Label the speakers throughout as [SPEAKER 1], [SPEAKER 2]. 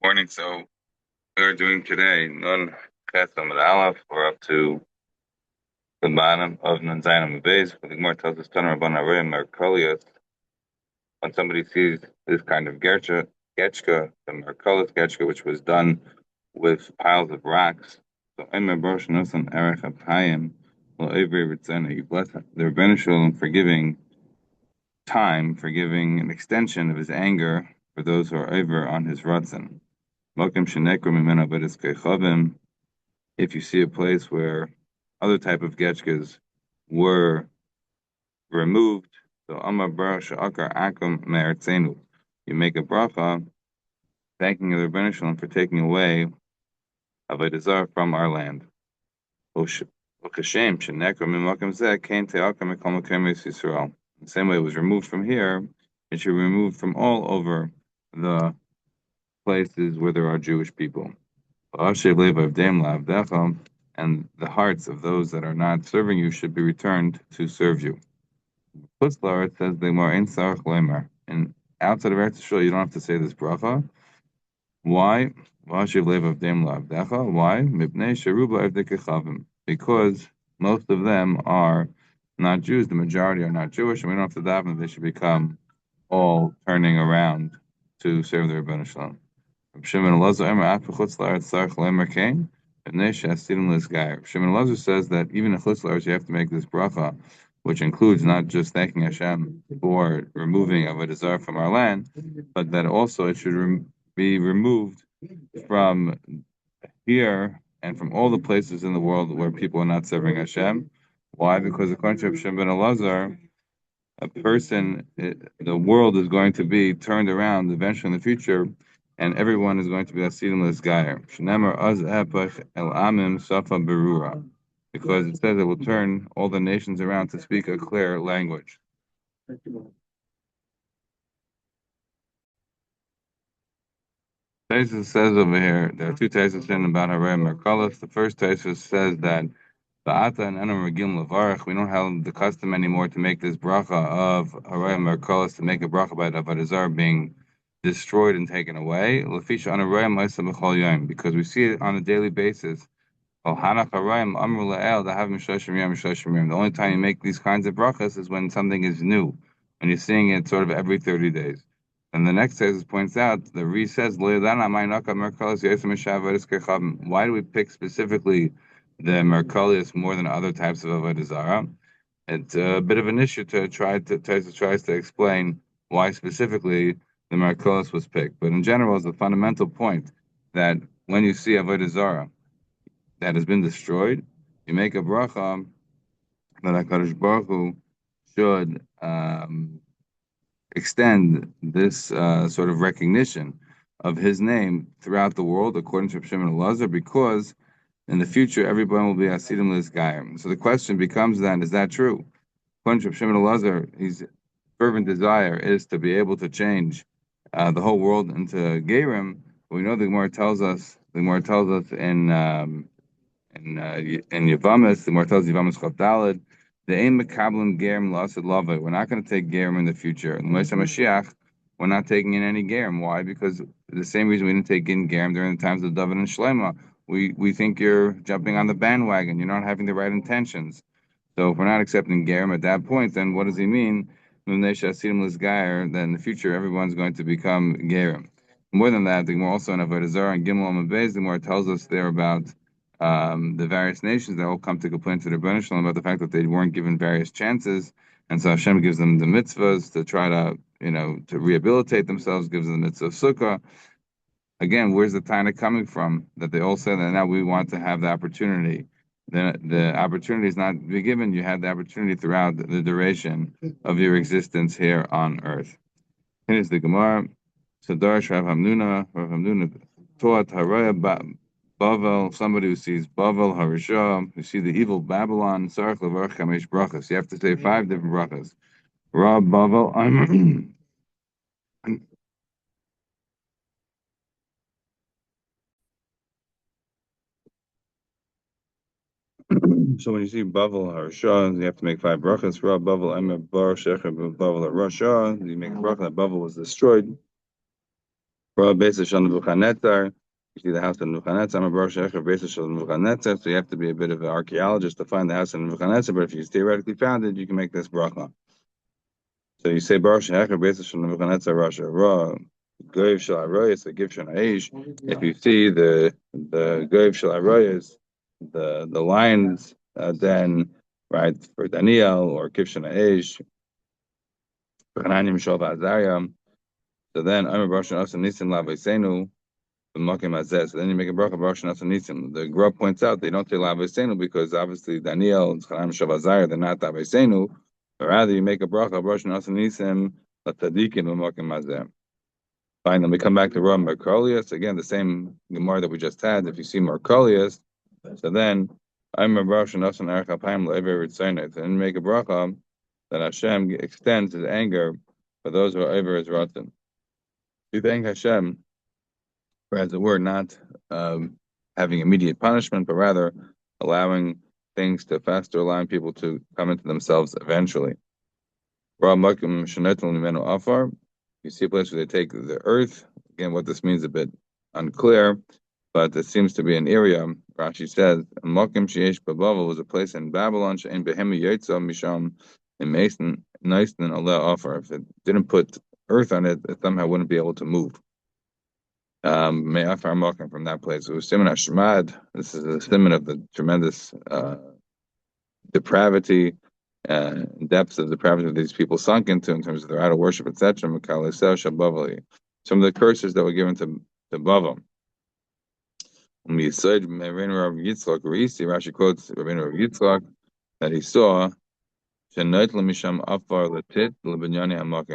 [SPEAKER 1] Morning. So we are doing today Nun Ches Amud Aleph. We're up to the bottom of Nun Zayin Amud Beis. The Gemara tells us Tan Rabban Arei Merkolius. When somebody sees this kind of getchka, the Merkolius getchka, which was done with piles of rocks, so Eimer Brosh Nosan Erech Apayim Lo Ivri Ritzena. You bless the Rebbeinu Shalom for giving time, for giving an extension of his anger for those who are over on his Ratzon. Mokim Shenekro Mimena Bedes Kechavim. If you see a place where other type of getchkas were removed, so Amar Baruch She'akar Akum Me'artzenu, you make a bracha thanking the Rebbeinu Shalom for taking away Avodah Zarah from our land. Ukashem Shenekro Mimakim Zeh Kain Te'akam Mikol Makom Yisrael. The same way it was removed from here, it should be removed from all over the places where there are Jewish people. And the hearts of those that are not serving you should be returned to serve you. Putzlar, it says they more in sarach lemer. And outside of Eretz Yisrael, you don't have to say this bracha. Why? Why? Because most of them are not Jews. The majority are not Jewish, and we don't have to daven that they should become all turning around to serve the Rebbeinu Shalom. Shimon Elazar says that even in Chutz La'aretz you have to make this bracha, which includes not just thanking Hashem for removing Avodah Zarah from our land, but that also it should be removed from here and from all the places in the world where people are not serving Hashem. Why? Because according to Shimon Elazar, the world is going to be turned around eventually in the future, and everyone is going to be Asidim L'Sgayer. Shnemer Az Epach El Amim Safa Berura. Because it says it will turn all the nations around to speak a clear language. Taisus says over here, there are two Taisus in about Harei Merkalos. The first Taisus says that Ba'ata and Enam Regim Levarach, we don't have the custom anymore to make this bracha of Harei Merkalos, to make a bracha by Avodah Zarah being destroyed and taken away. Lefisha Anarei Ma'isa B'chol Yom, because we see it on a daily basis. The only time you make these kinds of brachas is when something is new, and you're seeing it sort of every 30 days. And the next text points out, the Re says, why do we pick specifically the Merkalius more than other types of Avodah Zarah? It's a bit of an issue to tries to explain why specifically the Merkalius was picked. But in general, it's a fundamental point that when you see Avodah Zarah that has been destroyed, you make a bracha that HaKadosh Baruch Hu should extend this sort of recognition of his name throughout the world, according to Shimon Elazar, because in the future everyone will be Asidim L'Sgayer. So the question becomes then, is that true? According to Shimon Elazar, his fervent desire is to be able to change the whole world into Gerim. We know the Gemara tells us in Yavamas, the Gemara tells Yavamas Chav Daled, the aim mekablim gerim lasid lava. We're not going to take gerim in the future. In Moshe Mashiach, we're not taking in any gerim. Why? Because the same reason we didn't take in gerim during the times of David and Shlema. We think you're jumping on the bandwagon. You're not having the right intentions. So if we're not accepting gerim at that point, then what does he mean? Then in the future everyone's going to become gerim. More than that, the Gemara also in Avodah Zarah and Gimel and Beis, the Gemara tells us there about the various nations that all come to complain to the Rebbeinu Shalom about the fact that they weren't given various chances, and so Hashem gives them the mitzvahs to try to, to rehabilitate themselves, gives them the mitzvah of sukkah. Again, where's the Taina coming from that they all said that now we want to have the opportunity? The opportunity is not be given. You had the opportunity throughout the duration of your existence here on earth. Here's the Gemara. Sadar Rav Hamnuna taught Haraya Bavel, somebody who sees Bavel, Harisha, who see the evil Babylon, Sarach Levarach Chamesh Brachas. You have to say 5 different brachas. Ra Bavel, I'm. So when you see Bavel, Harisha, you have to make 5 brachas. Ra Bavel, I'm Bar Shecher Bavel, Rasha. You make a bracha that Bavel was destroyed. Well, Beis on Nebuchadnezzar. You see the house of Nebuchadnezzar. I'm a Baruch Shecher Beis on Nebuchadnezzar. So you have to be a bit of an archaeologist to find the house of Nebuchadnezzar. But if you theoretically found it, you can make this bracha. So you say Baruch Shecher Beis on Nebuchadnezzar Rosh Ra. Goyv Shel Aroyas, the gift Shel Aish. If you see the Goyv Shel Aroyas, the lions, then right for Daniel or gift Shel Aish, Chananim Shel Azariah. So then I'm a Baruch Shecher Nisim Lavesenu. So then you make a bracha Baruch Nisim. The Gra points out they don't say Lavesenu because obviously Daniel and Chananim Shel Azariah they're not Lavesenu, but rather you make a bracha Baruch Nisim Latadikim L'Mokim Mazeh. Fine, then we come back to Rav Merkolius. Again, the same Gemara that we just had. If you see Merkolius, so then I'm a bracha nasan erech alpayim le'ever ritzaynit, and make a bracha that Hashem extends His anger for those who are over His rotten. You thank Hashem for, as it were, not having immediate punishment, but rather allowing things to faster, allowing people to come into themselves eventually. Rav Makim shenetel mimenu afar. You see a place where they take the earth. Again, what this means is a bit unclear, but it seems to be an area. Rashi says, "Mokim sheyesh b'Bavel" was a place in Babylon. She'en behemi yotza misham in Mason Neiston Allah offer. If it didn't put earth on it, it somehow wouldn't be able to move. May afar mokim from that place. It was Simon Hashmad. This is a simon of the tremendous depravity. Depths of depravity that these people sunk into in terms of their idol worship, etc. Some of the curses that were given to Bavel. Rashi quotes Rabbeinu Rav Yitzchak that he saw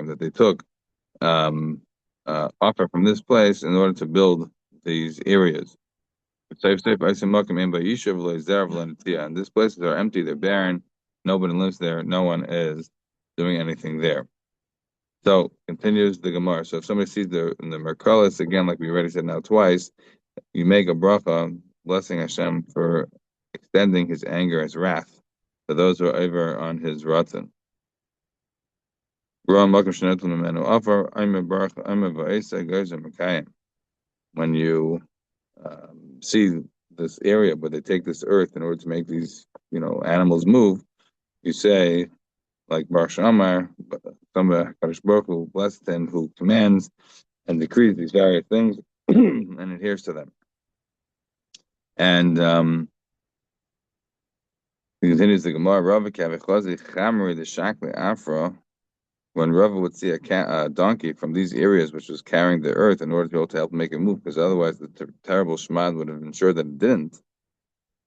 [SPEAKER 1] that they took offer from this place in order to build these areas. And these places are empty, they're barren, nobody lives there, no one is doing anything there. So continues the Gemara. So if somebody sees in the Merkalis, again, like we already said now twice, you make a bracha, blessing Hashem for extending His anger, His wrath, for those who are over on His ratan. When you see this area where they take this earth in order to make these, animals move, you say, like Baruch Shamar, Kadosh Baruch Hu, blessed and who commands and decrees these various things and adheres to them. And he continues the Gemara, Rava Kavichazi Chamri the Shakli Afra. When Rava would see a donkey from these areas, which was carrying the earth in order to be able to help make it move, because otherwise the terrible Shmad would have ensured that it didn't.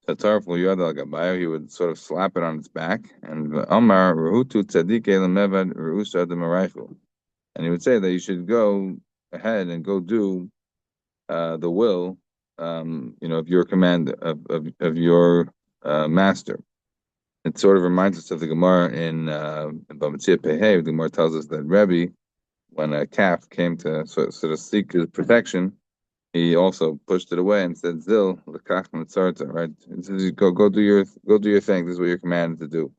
[SPEAKER 1] He would sort of slap it on its back, and Omar Ruhutu Tzadike Lemevad Ruusa de Maraichu. And he would say that you should go ahead and go do the will, of your command of your master. It sort of reminds us of the Gemara in Bamitzia Pehei. The Gemara tells us that Rebbe, when a calf came to sort of seek his protection, he also pushed it away and said, "Zil lekach mitzarta." Right? It says, go do your thing. This is what you're commanded to do.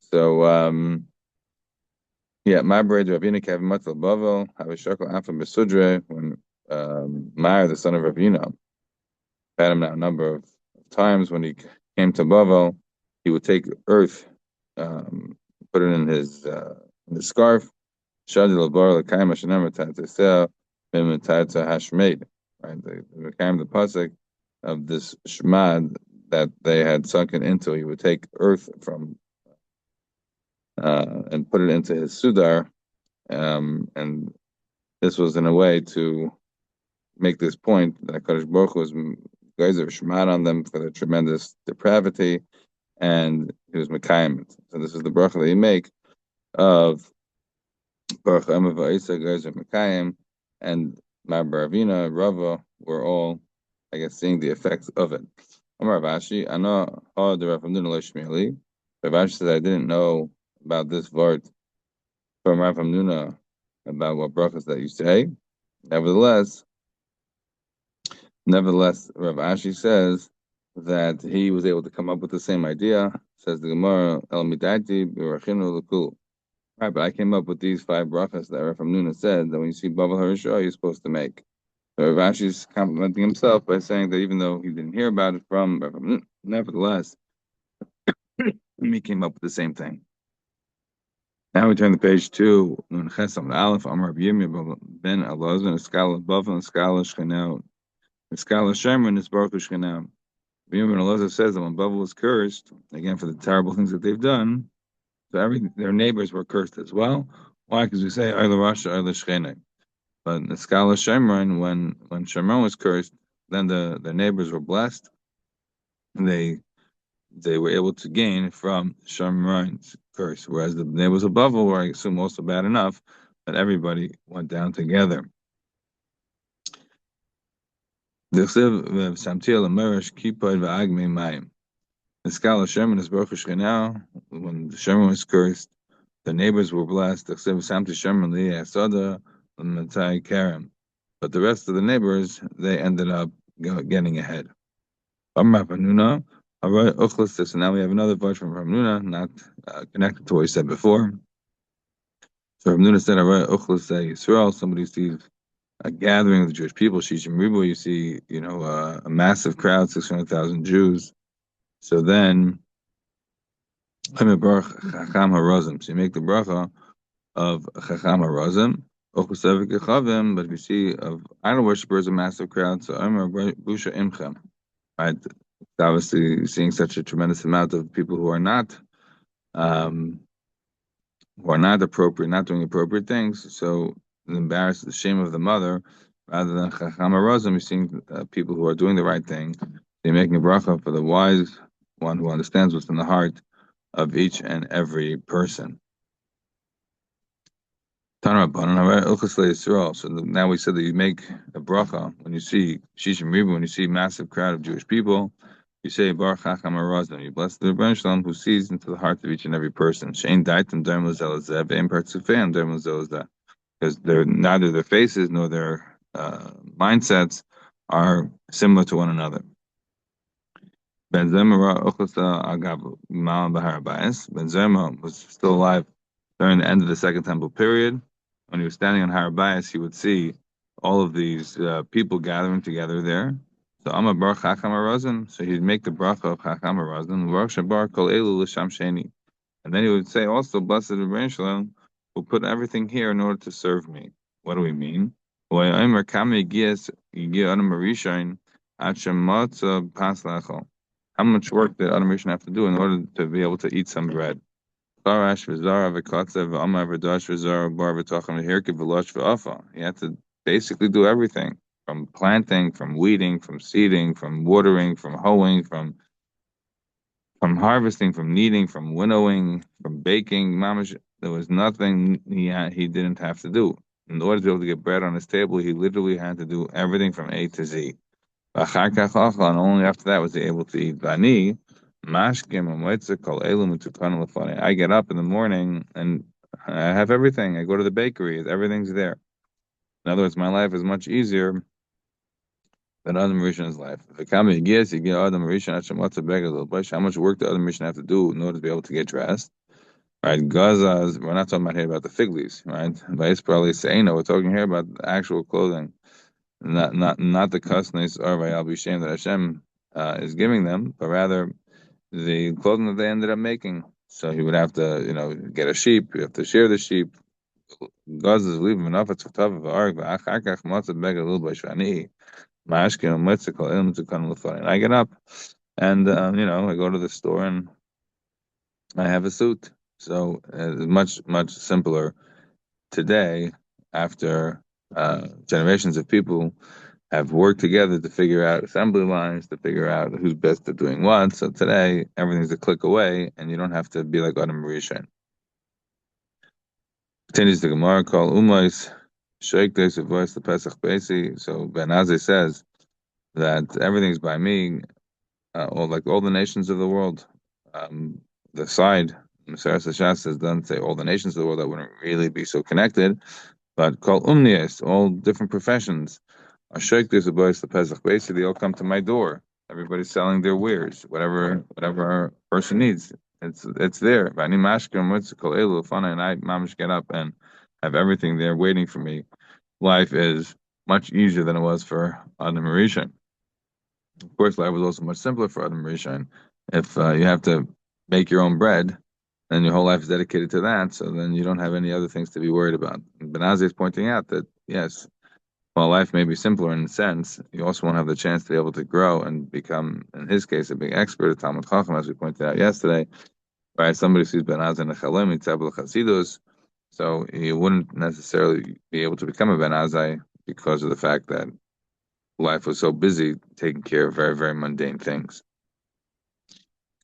[SPEAKER 1] So, my brother Ravina Kav Matzal Bavel Havishakal Afa Besudre, when Meir, the son of Ravina, had him now a number of times when he came to Bavel. He would take earth, put it in his scarf. Right? They became the pasuk of this shmad that they had sunken into. He would take earth from and put it into his sudar, and this was in a way to make this point that Kadosh Baruch Hu was geyser shmad on them for their tremendous depravity. And he was Mekayim. So this is the bracha that you make of Baruch Emav Va'isa Gezer Mekayim, and Mabaravina, Rava were all, I guess, seeing the effects of it. Amar Ravashi, Ana Ha de Rav Hamnuna Lo Shmieli. Ravashi said, I didn't know about this vart from Rav Hamnuna about what brachas that you say. Nevertheless, Rav Ashi says that he was able to come up with the same idea. Says the Gemara, El Midati Birachinu L'Kul. Right, but I came up with these 5 brachas that Rav Hamnuna said that when you see Bavel Harisha, you're supposed to make. So Rashi's complimenting himself by saying that even though he didn't hear about it from nevertheless, he came up with the same thing. Now we turn to page 2. Nun Chesam Aleph Amar Yirmiyah ben Elazar Eskala Bavel Eskala Shchanel Eskala Sherman is Baruch Shchanel. Yirmiyah ben Elazar says that when Bavel was cursed again for the terrible things that they've done, so their neighbors were cursed as well. Why? Because we say Ayla Rasha Ayla Shchene. But Eskala Shemron, when Shemron was cursed, then the neighbors were blessed. They they were able to gain from Shemron's curse, whereas the neighbors above were, I assume, also bad enough that everybody went down together. The Skala Sherman is Baruch Shechina. When the Sherman was cursed, the neighbors were blessed. But the rest of the neighbors, they ended up getting ahead. So now we have another verse from Ramnuna, not connected to what he said before. So Ramnuna said, Yisrael, somebody sees a gathering of the Jewish people, Shishim Ribu, you see, a massive crowd, 600,000 Jews. So then, so you make the bracha of Chacham HaRazim, but if you see of idol worshippers, a massive crowd, so Omer Busha Imchem, right? Obviously, seeing such a tremendous amount of people um, who are not appropriate, not doing appropriate things, so the shame of the mother, rather than Chacham HaRazim, you're seeing people who are doing the right thing. They're making a bracha for the wise one who understands what's in the heart of each and every person. So now we said that you make a bracha when you see Shishim Ribu, when you see a massive crowd of Jewish people, you say Baruch Chacham HaRazim. You bless the Rebbeinu Shalom who sees into the heart of each and every person. Shein daitem derm l'zelazeh ve'em partzufeim derm l'zelazeh. Because neither their faces nor their mindsets are similar to one another. Ben Zoma was still alive during the end of the Second Temple period. When he was standing on Har Bayis, he would see all of these people gathering together there. So Amar Baruch Chacham HaRazim, so he'd make the bracha of Chacham HaRazim, Baruch Shabar Kol Elu L'Sham Sheni. And then he would say also, Blessed Rebbeinu Shalom, who put everything here in order to serve me. What do we mean? How much work did Adam Rishon have to do in order to be able to eat some bread? He had to basically do everything, from planting, from weeding, from seeding, from watering, from hoeing, from harvesting, from kneading, from winnowing, from baking. Mamash, there was nothing he didn't have to do. In order to be able to get bread on his table, he literally had to do everything from A to Z. And only after that was he able to eat. I get up in the morning and I have everything. I go to the bakery, everything's there. In other words, my life is much easier than Adam Rishon's life. If it comes, you get Adam Rishon, how much work does Adam Rishon have to do in order to be able to get dressed? Right, Gazas, we're not talking about here about the fig leaves, right? But probably saying, no, we're talking here about actual clothing. Not the customers or I'll be ashamed that Hashem is giving them, but rather the clothing that they ended up making. So he would have to, get a sheep. You have to shear the sheep. God is leaving enough. It's tough of arg. And I get up, and I go to the store and I have a suit. So it's much simpler today after generations of people have worked together to figure out assembly lines, to figure out who's best at doing what. So today, everything's a click away, and you don't have to be like Adam Rishon. Continues the Gemara, called Umais, Sheikh Des voice the Pesach Basi. So Ben Azai says that everything's by me, all the nations of the world. The side, Maseres Hashas has done say all the nations of the world that wouldn't really be so connected, but called Umnias, all different professions. Ashek there's a boys the Pesach. Basically, they all come to my door. Everybody's selling their wares, whatever our person needs. It's there. And I mamish get up and have everything there waiting for me. Life is much easier than it was for Adam Rishon. Of course, life was also much simpler for Adam Rishon. If you have to make your own bread, and your whole life is dedicated to that, so then you don't have any other things to be worried about. Benazi is pointing out that yes, while life may be simpler in a sense, you also won't have the chance to be able to grow and become, in his case, a big expert at Talmud Chacham, as we pointed out yesterday. Right? Somebody sees Benaz and a Chalem, Yitzabel Chasidus, so you wouldn't necessarily be able to become a Benazai because of the fact that life was so busy taking care of very, very mundane things.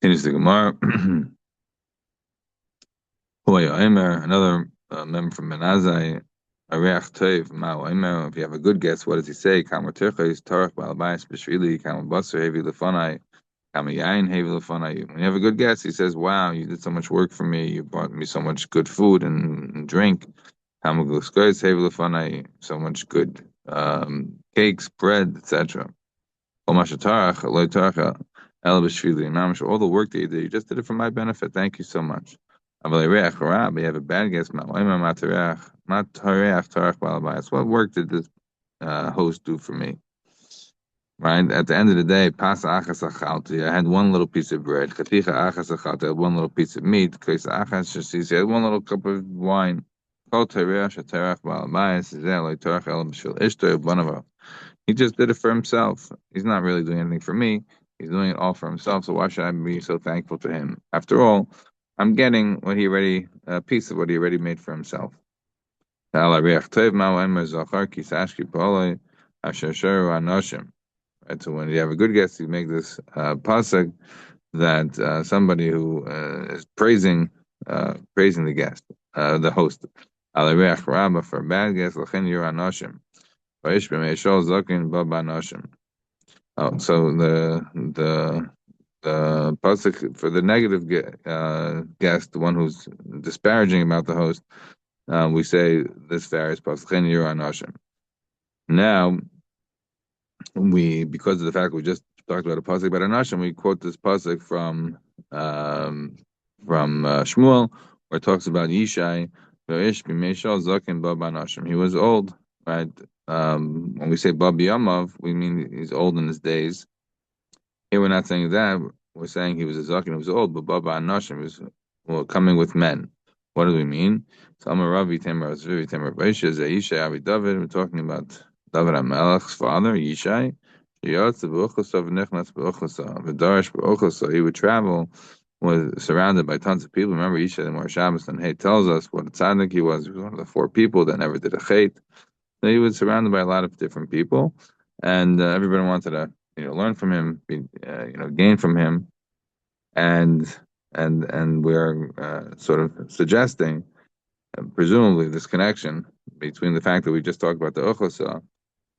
[SPEAKER 1] Continues the Gemara. Another member from Benazai, Areach Toiv, Ma'u Omer. If you have a good guess, what does he say? Kamar Tirchais, Tarach Balabayas Bishvili, Kamar Basar Hevi Lefanai, Kamar Yain Hevi Lefanai. When you have a good guess, he says, wow, you did so much work for me, you brought me so much good food and drink. Kamar Gluskois Hevi Lefanai, so much good cakes, bread, etc. All the work that you did, you just did it for my benefit. Thank you so much. But you have a bad guess. What work did this host do for me? Right? At the end of the day, I had one little piece of bread. I had one little piece of meat. I had one little cup of wine. He just did it for himself. He's not really doing anything for me. He's doing it all for himself. So why should I be so thankful to him? After all, I'm getting a piece of what he already made for himself. Right, so when you have a good guest, you make this pasuk that somebody who is praising the guest, the host. For a bad guest, oh, so the pasuk for the negative guest, the one who's disparaging about the host, we say this various pasuk. Now because of the fact we just talked about a pasuk about Anashim, we quote this pasuk from Shmuel, where it talks about Yishai. He was old, right? When we say Bab Yamav, we mean he's old in his days. Here we're not saying that. We're saying he was a zaken, he was old, but Baba Anashim was coming with men. What do we mean? So Amar Ravi Temar Zvi Temar Baisha Yishai Avi David. We're talking about David HaMelech's father, Yishai. He would travel, was surrounded by tons of people. Remember, Yishai the Mar Shabbos and Hay tells us what a tzaddik he was. He was one of the 4 people that never did a chait. So he was surrounded by a lot of different people, and everybody wanted to learn from him, gain from him, and we're sort of suggesting, presumably, this connection between the fact that we just talked about the Ochosah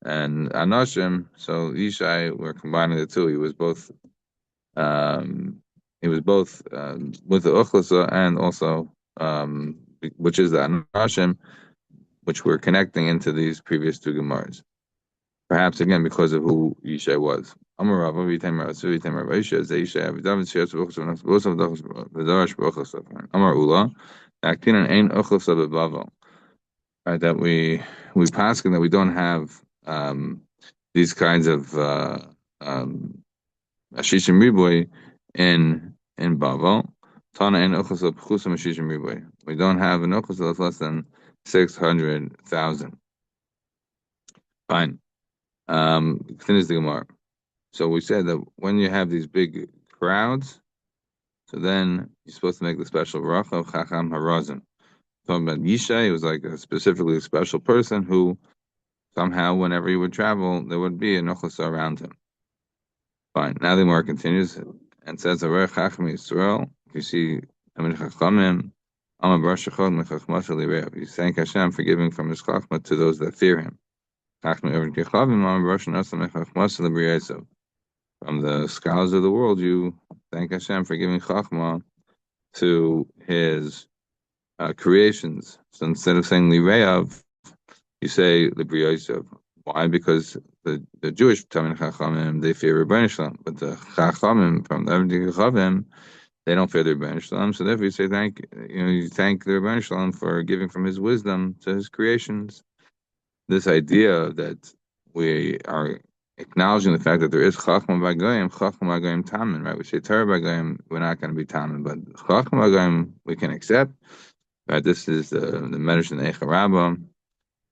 [SPEAKER 1] and Anashim. So Yishai, we're combining the two. He was both with the Ochlasa and also which is the Anashim, which we're connecting into these previous 2 Gemaras. Perhaps again because of who Yishai was. Right, that we pass and that we don't have these kinds of Ashishim Riboy in Bavel. Tana in Ochosah Pchusam Ashishim Riboy. We don't have an Ochosah that's less than 600,000. Fine. Continues the Gemara. So we said that when you have these big crowds, so then you're supposed to make the special bracha of Chacham Harazim. Talking about Yishai, he was like specifically a special person who somehow, whenever he would travel, there would be a Ochosah around him. Fine. Now the Gemara continues and says, "Arei Chacham Yisrael." You see, Amid Chachamim, Amar Brachot Mechachmas Lirev. He's thank Hashem for giving from his Chachma to those that fear him. From the scholars of the world, you thank Hashem for giving Chachma to his creations. So instead of saying Lirev, you say Libriyasav. Why? Because the Jewish Talmid Chachamim, they fear Rebbeinu Shalom, but the Chachamim from the Chachamim, they don't fear the Rebbeinu Shalom. So therefore, you say you thank the Rebbeinu Shalom for giving from his wisdom to his creations. this idea that we are acknowledging the fact that there is Chachma B'Goyim Tamin, right? We say Torah B'Goyim, we're not going to be Tamin, but Chachma B'Goyim we can accept, right? This is the medicine Eicha Rabbah,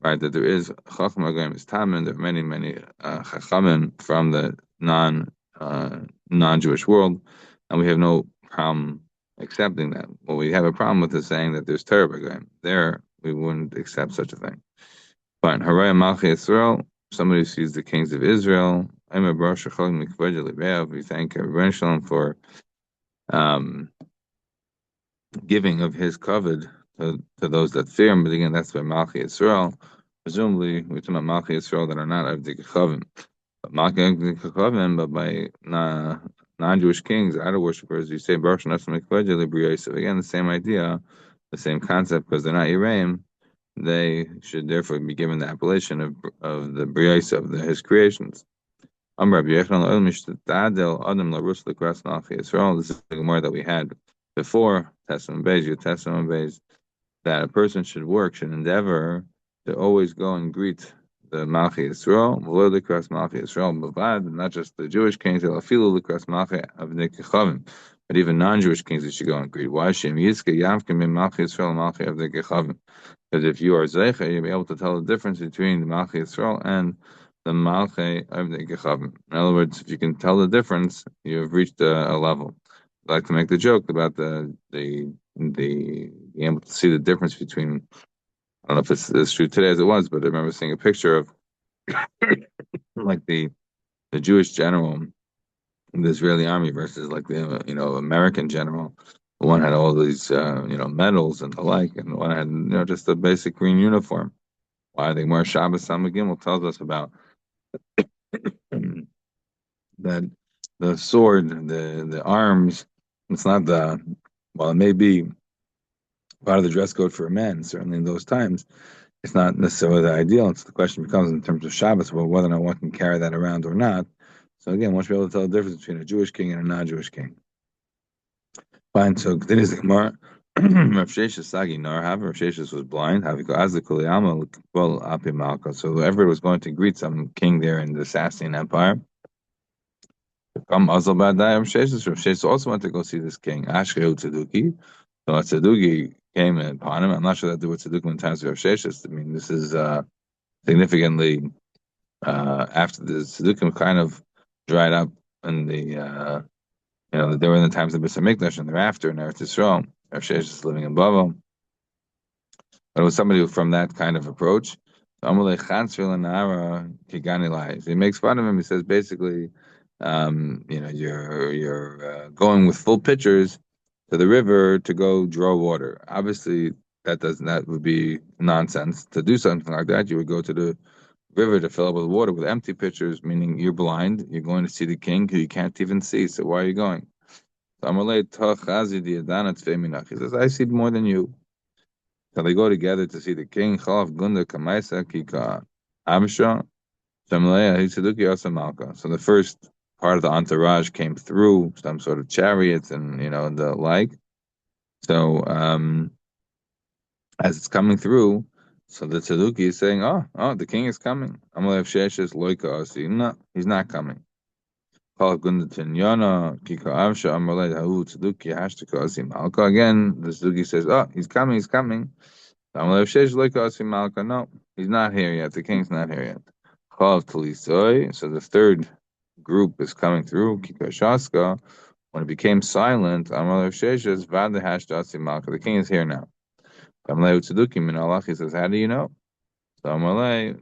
[SPEAKER 1] right? That there is Chachma B'Goyim is Tamin. There are many Chachamim from the non-Jewish world, and we have no problem accepting that. What we have a problem with is saying that there's Torah B'Goyim. There, we wouldn't accept such a thing. Fine. Haraya Malchi Yisrael, somebody who sees the kings of Israel. We thank Rebbeinu Shalom for giving of his covet to those that fear him. But again, that's by Malchi Yisrael. Presumably, we're talking about Malchi Yisrael that are not Avdei Kechavim. But Malchi Kechavim, but by non-Jewish kings, idol worshippers, you say Baruch Shanasam Mikvajah Libriyasav. Again, the same idea, the same concept, because they're not Yiraim. They should therefore be given the appellation of the Briyos of his creations. This is the Gemara that we had before, Testament Beis, that a person should endeavor to always go and greet the Malchi Yisrael, not just the Jewish kings, but even non-Jewish kings they should go and greet. Why? Because if you are Zeicha, you'll be able to tell the difference between the Malchi Yisrael and the Malchi Avnei Gechavim. In other words, if you can tell the difference, you've reached a level. I like to make the joke about the being able to see the difference between. I don't know if it's as true today as it was, but I remember seeing a picture of like the Jewish general in the Israeli army versus like the American general. One had all these medals and the like, and one had just a basic green uniform. Why they wear Shabbos Samagimel tells us about that the sword, the arms. It's not it may be part of the dress code for a man. Certainly in those times, it's not necessarily the ideal. It's the question becomes in terms of Shabbos, well, whether or not one can carry that around or not. So again, one should be able to tell the difference between a Jewish king and a non-Jewish king. Fine. So continues the Gemara. Rav Sheshes Sagi Narhav. Rav Sheshes was blind. So whoever was going to greet some king there in the Sassanian Empire. Rav Sheshes also went to go see this king. Ashkeu Tzeduki. So a Tzeduki came upon him. I'm not sure that there were Tzedukim in times of Rav Sheshes. I mean, this is significantly after the Tzedukim kind of dried up in the they were in the times of B'Sar Mikdash and thereafter in Eretz Yisrael. Rav Sheshes is living in Bavel. But it was somebody from that kind of approach. He makes fun of him. He says basically, you're going with full pitchers to the river to go draw water. Obviously, that would be nonsense. To do something like that, you would go to the river to fill up with water with empty pitchers, meaning you're blind. You're going to see the king who you can't even see. So why are you going? He says, I see more than you. So they go together to see the king. So the first part of the entourage came through, some sort of chariots and the like. So as it's coming through, so the Tzeduki is saying, "Oh, the king is coming." No, he's not coming. Again, the Tzeduki says, "Oh, he's coming." No, he's not here yet. The king's not here yet. So the third group is coming through. When it became silent, the king is here now. He says, how do you know? So and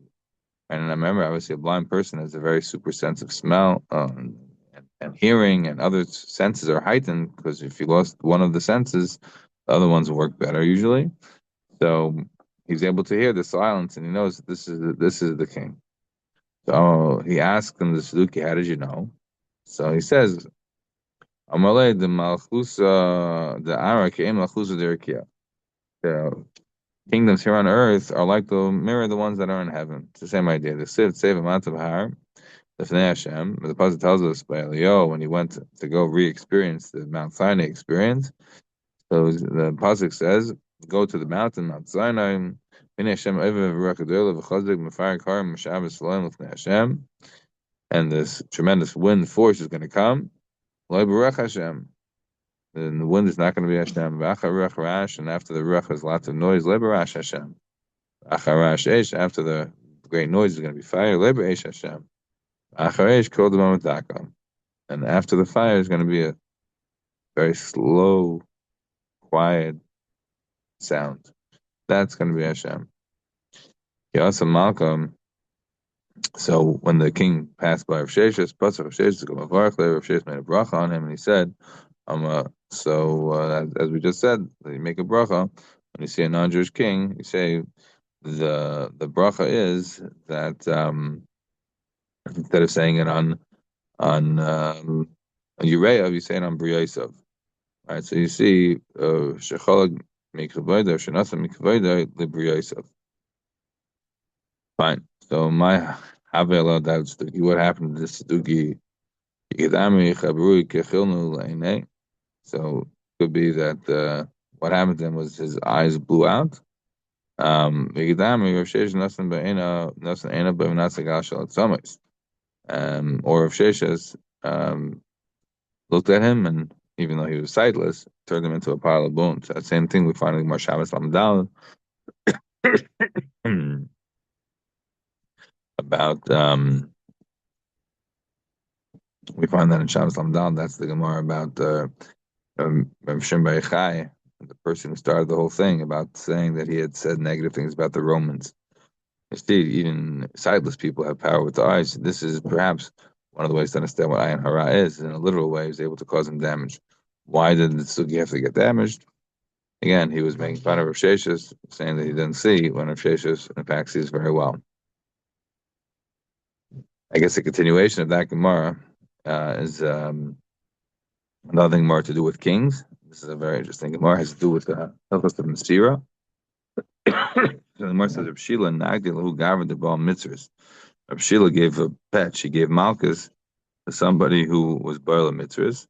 [SPEAKER 1] I remember, obviously, a blind person has a very super sense of smell and hearing, and other senses are heightened because if you lost one of the senses, the other ones work better usually. So he's able to hear the silence, and he knows that this is the king. So he asked him, the Tzeduki, how did you know? So he says, Amalei the Malchusa the Ara Kein Malchusa Derikia. The kingdoms here on earth are like the mirror the ones that are in heaven. It's the same idea. The Siv Tsev Amat of Har, the Fnei Hashem. The Pasuk tells us by Eliyahu when he went to go re-experience the Mount Sinai experience. So the Pasuk says, go to the mountain, Mount Sinai, Hine Hashem Oivav V'Rakadol V'Chazdik Mefarik Harim M'Shabbos Shalom L'Fnei Hashem, and this tremendous wind force is going to come. Lo B'Ruach Hashem, and the wind is not going to be Hashem. V'Achar Ruach Rash, and after the Ruach has lots of noise. Lo B'Rash Hashem. Achar Rash Eish, after the great noise is going to be fire. Lo B'Eish Hashem. Achar Eish Kol D'Mam V'Dakam, and after the fire is going to be a very slow, quiet sound. That's going to be Hashem. Yasa Malcolm. So when the king passed by Rav Sheshes, Pasuk Rav Sheshes, Rav Sheshes made a bracha on him, and he said, as we just said, you make a bracha. When you see a non-Jewish king, you say the bracha is that instead of saying it on Ureav, you say it on Briyasav. All right, so you see Shecholag Mikavoida, Shenasa Mikavoida, Libriyasav. Fine. So my Havela, that's what happened to this Stugi. So it could be that what happened to him was his eyes blew out. Or Rav Sheshes looked at him, and even though he was sightless, turned him into a pile of bones. That same thing we find in Gemara Shabbos Lamdal about we find that in Shabbos Lamdal. That's the Gemara about Shem Barichai, the person who started the whole thing, about saying that he had said negative things about the Romans. Indeed, even sightless people have power with the eyes. This is perhaps one of the ways to understand what Ayin Hara is. In a literal way, is able to cause him damage. Why did the Sugi have to get damaged? Again, he was making fun of Rav Sheshes, saying that he didn't see when Rav Sheshes, in fact, sees very well. I guess a continuation of that Gemara is another thing more to do with kings. This is a very interesting Gemara. It has to do with the Hilchos of Mesira. So the Gemara says, Reb Shila Nagdi Lahu Gavra de Baal Mitzvahs. Reb Shila gave a pet. She gave Malchus to somebody who was Baal Mitzvahs.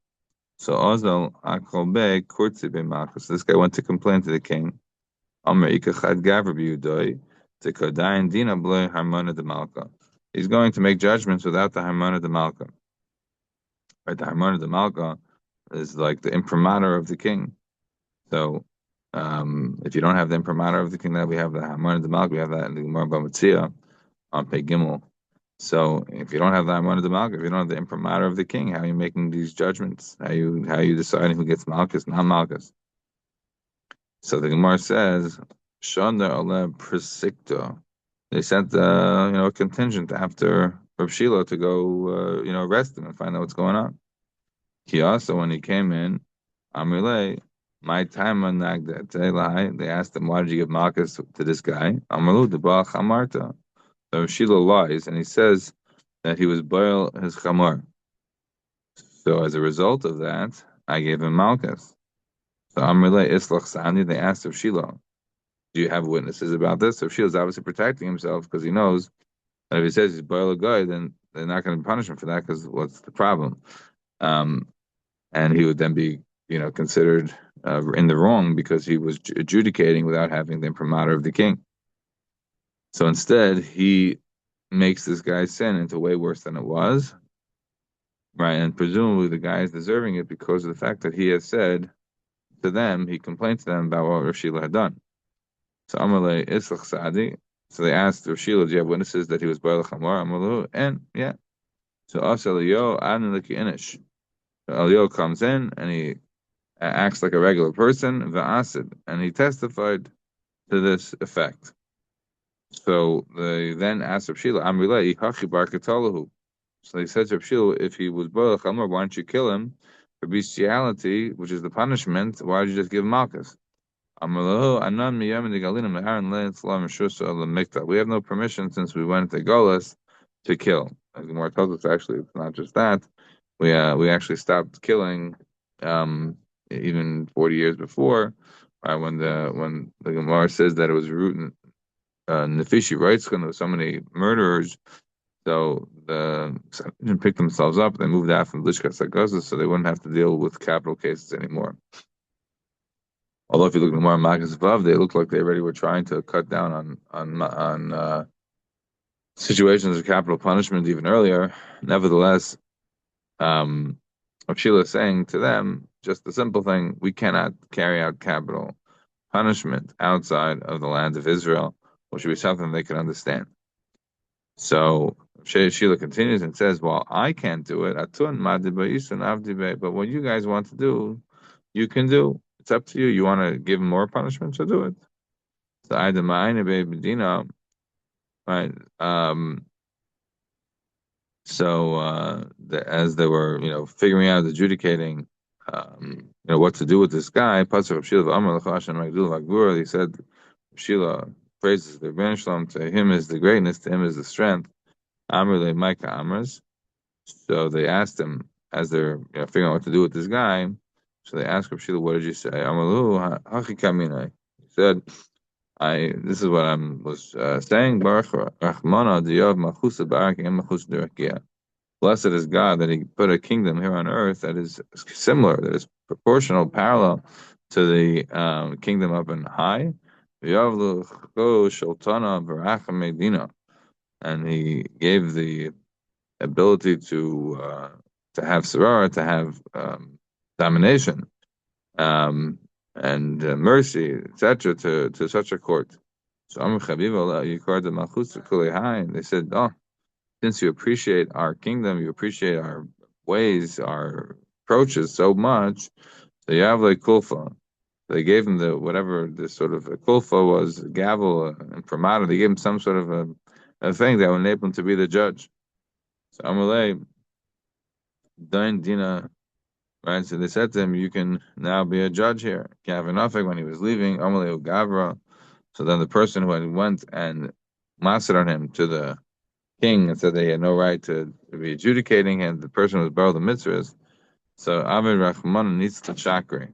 [SPEAKER 1] So Ozal Akolbe Kurtzi be Malchus. This guy went to complain to the king. Amr Ikachad Gavra b'Yudoi to Kodayin Dina Blei Harmona de Malka. He's going to make judgments without the Harmona de Malka. Right, the Harmona de Malka is like the imprimatur of the king. So if you don't have the imprimatur of the king, then we have the Harmona de Malka. We have that in the Gemara Bamitzia on Pei Gimel. So if you don't have the Harmona de Malka, if you don't have the imprimatur of the king, how are you making these judgments? How are you deciding who gets Malchus, not Malchus? So the Gemara says, Shanda Ale Presikto. They sent a contingent after Rav Shila to go arrest him and find out what's going on. He also, when he came in, Amrulay, my time on Nagda, they asked him, why did you give Malchus to this guy? Amrulu, the Baal Chamarta. So Shila lies, and he says that he was Baal his Chamar. So as a result of that, I gave him Malchus. So Amrulay Islach Sani, they asked of Shila, do you have witnesses about this? So Shila's obviously protecting himself because he knows that if he says he's Baal a guy, then they're not going to punish him for that because what's the problem? And he would then be, considered in the wrong because he was adjudicating without having the imprimatur of the king. So instead, he makes this guy's sin into way worse than it was, right? And presumably the guy is deserving it because of the fact that he has said to them, he complained to them about what Rav Shila had done. So Amalei Islach Sadi. So they asked Rav Shila, do you have witnesses that he was Baal Chamor? Amalu, and yeah. So Asaliyo Adniliki Inish. Elio comes in and he acts like a regular person, va'asid, and he testified to this effect. So they then asked Rav Shila, Amrilei, Hachi Bar Katalahu. So they said to Rav Shila, if he was Baal Chamor, why don't you kill him for bestiality, which is the punishment? Why did you just give him Malchus? We have no permission since we went to Golas to kill. As the Gemara tells us, actually, it's not just that. We actually stopped killing even 40 years before, when the Gemara says that it was root Nefishi writes when there were so many murderers, so the Sanhedrin picked themselves up. They moved out from Lishkas Hagazah, so they wouldn't have to deal with capital cases anymore. Although if you look at the more Magas above, they look like they already were trying to cut down on situations of capital punishment even earlier. Nevertheless, um, Sheila is saying to them just the simple thing: we cannot carry out capital punishment outside of the land of Israel, which would be something they can understand. So Sheila continues and says, "Well, I can't do it. Atun madiba isun avdibe. But what you guys want to do, you can do. It's up to you. You want to give more punishment, so do it." So I demand Medina, right? As they were, figuring out, adjudicating, what to do with this guy, Pasuk of Sheila Amar L'Chashan Magdul Vagbur, he said, Sheila praises the Ben Shalom. To him is the greatness, to him is the strength. Amr le Micah Amrs. So they asked him as they're figuring out what to do with this guy. So they asked Rav Sheila, "What did you say?" Amalu hachi kamina. He said, "I. This is what I was saying. Baruch Rachmana diyav machusa barak and machus derakia. Blessed is God that He put a kingdom here on earth that is similar, that is proportional, parallel to the kingdom up in high. V'yavlu chko sholtana barach medina, and He gave the ability to have sarara, to have domination, and mercy, etc., to such a court." So Amr Chaviva Yikar de Malchus Kulei Hai. They said, "Oh, since you appreciate our kingdom, you appreciate our ways, our approaches so much, so you have like kulfa." They gave him the whatever this sort of a kulfa was, a gavel, and primata. They gave him some sort of a thing that would enable him to be the judge. So Amalei Dain Dina, right? So they said to him, "You can now be a judge here." Kavanafik, when he was leaving, Amalei Gavra. So then the person who had went and mastered on him to the king and said they had no right to be adjudicating, and the person was borrowed the mitzvahs. So Abed Rahman needs the chakra.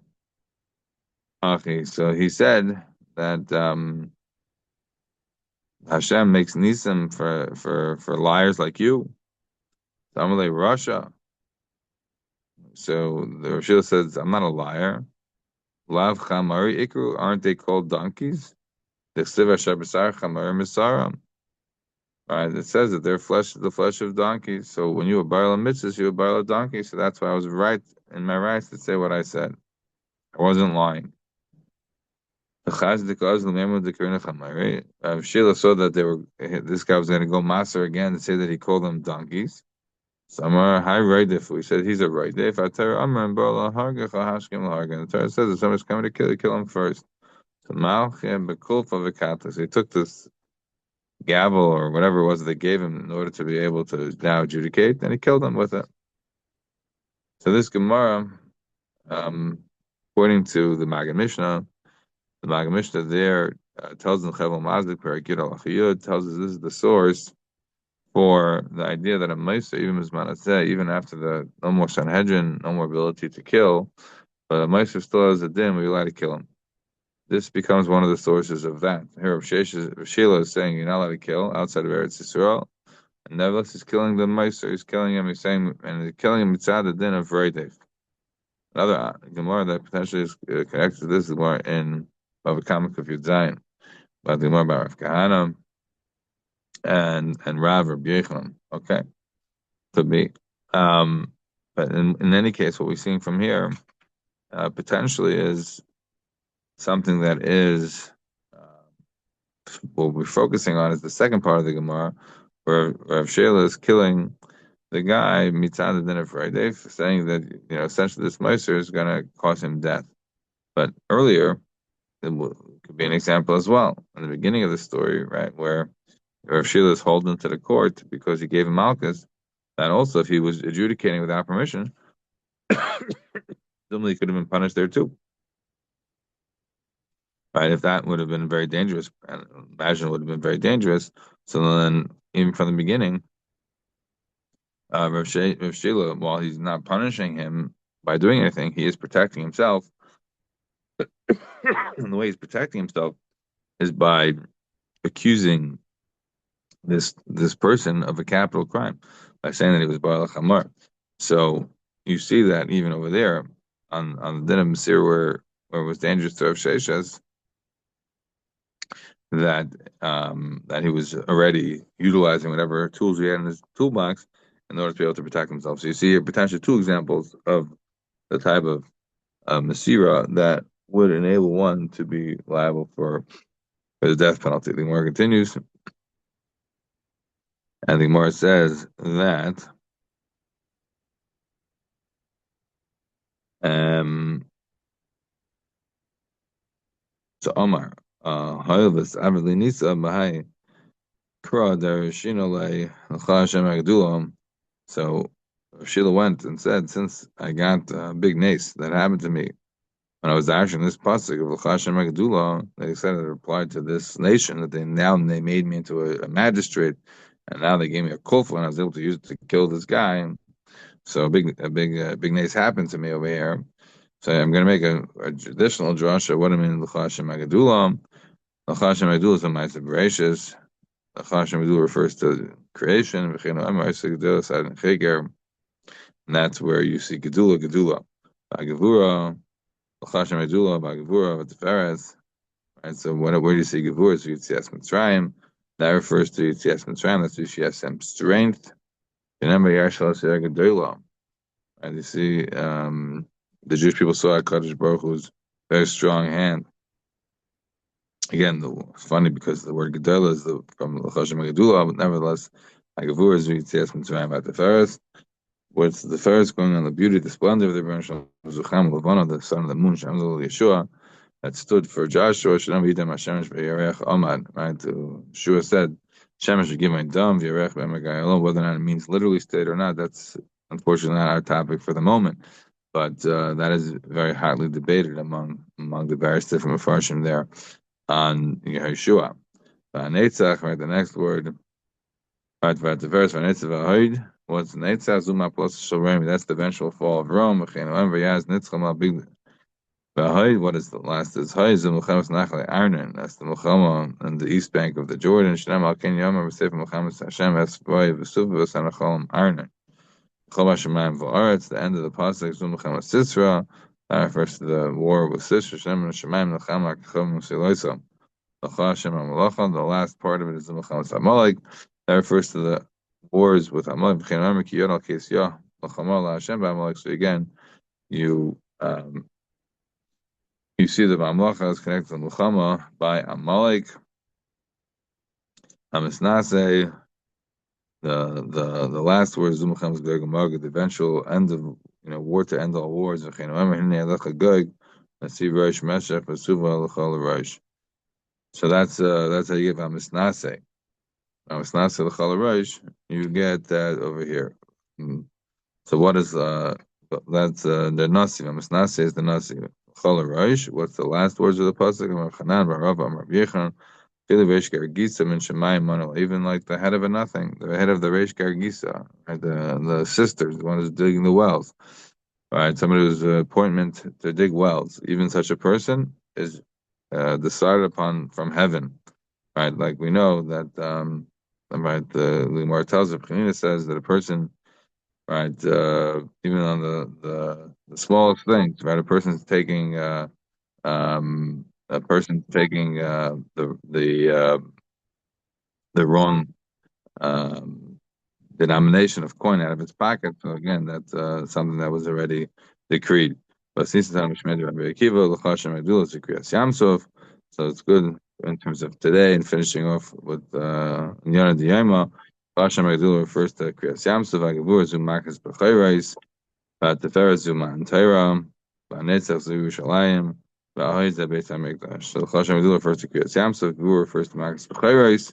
[SPEAKER 1] Okay, so he said that Hashem makes nisim for liars like you. So Amalei Russia. So the Roshil says, "I'm not a liar. Lav chamari ikru, aren't they called donkeys? The Siva Shabasar chamari misaram." Right? It says that their flesh is the flesh of donkeys. So when you were barrel mitzvahs, you were barrel donkey. So that's why I was right in my rights to say what I said. I wasn't lying. Sheila saw that this guy was going to go master again and say that he called them donkeys. Samar high Raidif. We said he's a Raidif. The Torah says if somebody's coming to kill him first. So he took this gavel or whatever it was they gave him in order to be able to now adjudicate, and he killed him with it. So this Gemara, according to the Maggid Mishnah, there tells in Chevel Mazdik Parakid Al Achiyud, tells us this is the source for the idea that a Maisa, even Mizmanaseh, even after the no more Sanhedrin, no more ability to kill, but a Maisa still has a din, we're allowed to kill him. This becomes one of the sources of that. Here, Rav Sheila is saying you're not allowed to kill outside of Eretz Yisrael, and nevertheless he's killing the Maisa, he's killing him, he's saying, and he's killing him mitzad the din of Reidev. Another Gemara that potentially is connected to this is more in Bava Kama of Yudzayin, about the Gemara about Rav Kahana and Rav Yochanan. Okay, could be. But in any case, what we're seeing from here potentially is something that is what we're focusing on is the second part of the Gemara, where Rav Sheila is killing the guy mitzad the din of Friday, saying that essentially this Meiser is going to cause him death. But earlier, could be an example as well. In the beginning of the story, right, where Rav Sheila is holding to the court because he gave him Malchus, and also if he was adjudicating without permission, presumably he could have been punished there too. Right, if that would have been very dangerous, and imagine it would have been very dangerous. So then, even from the beginning, Rav Sheila, while he's not punishing him by doing anything, he is protecting himself. And the way he's protecting himself is by accusing this person of a capital crime by saying that he was Baal Chamar. So you see that even over there on the Din of Masir, where where it was dangerous to Rav Sheshes, that that he was already utilizing whatever tools he had in his toolbox in order to be able to protect himself. So you see here potentially two examples of the type of Masira that would enable one to be liable for the death penalty. The Gemara continues, and the Gemara says that um, so Omar, Hayavas Avli Nisa Bahai Kra Darishino Le Hashem Agdulam. So Sheila went and said, since I got a big nace that happened to me when I was actually in this pasuk of Hashem Agdulam, they said it applied to this nation that they made me into a magistrate, and now they gave me a kufla, and I was able to use it to kill this guy. So big nace happened to me over here. So I'm going to make a traditional drasha. What I mean, l'chashem agadulam. L'chashem agadulam is a ma'aseh bereshis. L'chashem agadulam refers to creation. And that's where you see gedula. Ba'gevura, l'chashem agadulam, ba'gevura, v'teferes. Right. So where do you see gevura? So Yitzias Mitzrayim. That refers to Yitzias Mitzrayim. That's Yitzias strength. Remember, Yashal Seir Gedolah. And you see, the Jewish people saw HaKadosh Baruch Hu's very strong hand. Again, it's funny because the word Gedolah is from L'chashem Gedula, but nevertheless, Hagavur is Yitzias Mitzrayim at the Ferris. What's the Ferris going on? The beauty, the splendor of the Rebbeinu Shalom Zucham Levana, the son of the moon, Shem Yeshua, that stood for Joshua. Shalom Yidem Hashemesh V'Yarech Amad. Right? Yeshua said, Shemesh should give my dam V'Yarech V'Emagayalon. Whether or not it means literally state or not, that's unfortunately not our topic for the moment. But that is very hotly debated among the various different Mefarshim there on Yeshua. Netzach, right? The next word, right? The verse, Netzach v'Hoid. What's Netzach? Zuma plus Shalom. That's the eventual fall of Rome. What is the last? Is Hoid Zumuchamas Nachle Arnon. That's the Muchama on the east bank of the Jordan. Shnam al Ken Yom V'Seif Muchamas Hashem Esvay V'Suv V'Sanacholam Arnon. It's the end of the pasuk. Zumachem Sisra. That refers to the war with Sisra. Shem Shemaim Lachem Lakachom Musiloisa. Lachashem Amalacha. The last part of it is Zumachem Amalek. That refers to the wars with Amalek. B'chein Amar Ki Yod Al Kesiyah Lachamar LaHashem B'Amalek. So again, you see the Amalacha is connected to Luchama by Amalek. Hamisnase. The last word is Zumachem Gog, the eventual end of war to end all wars. Let's see Rosh Meshach V'Suva L'Chol Rosh. So that's how you give Amisnase. Amisnase L'Chol Rosh. You get that over here. So what is that's the Nasi? Amisnase is the Nasi. L'Chol Rosh. What's the last words of the pasuk? Chanan Barav Amar Yechon. Even like the head of a nothing, the head of the Reish Gargisa, right? The sisters, the one who's digging the wells, right? Somebody who's appointment to dig wells. Even such a person is decided upon from heaven, right? Like we know that, right? The Gemara tells us, Chanina says that a person, right? Even on the smallest things, right? A person's taking. A person taking the wrong denomination of coin out of its pocket. So again, that's something that was already decreed. But since the time of Shmei Rabbi Akiva, l'chashem agdula zikriyas yamsov, so it's good in terms of today and finishing off with Yonah Diyama. L'chashem agdula refers to kriyas yamsov, agavur zumakas b'chayrais, v'ateferes zuman teira, v'anetzach zu Yerushalayim. So the Chashem Agdula refers to Kriyas Yamsov, Gvur refers to Makas B'chayrais.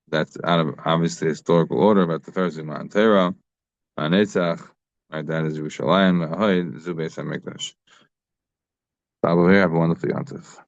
[SPEAKER 1] That's out of obviously historical order, about the Ferzi Ma'an Teira, Netzach, right? That is Yerushalayim, Ahoid, Zu Beis HaMikdash. Have a wonderful Yontif.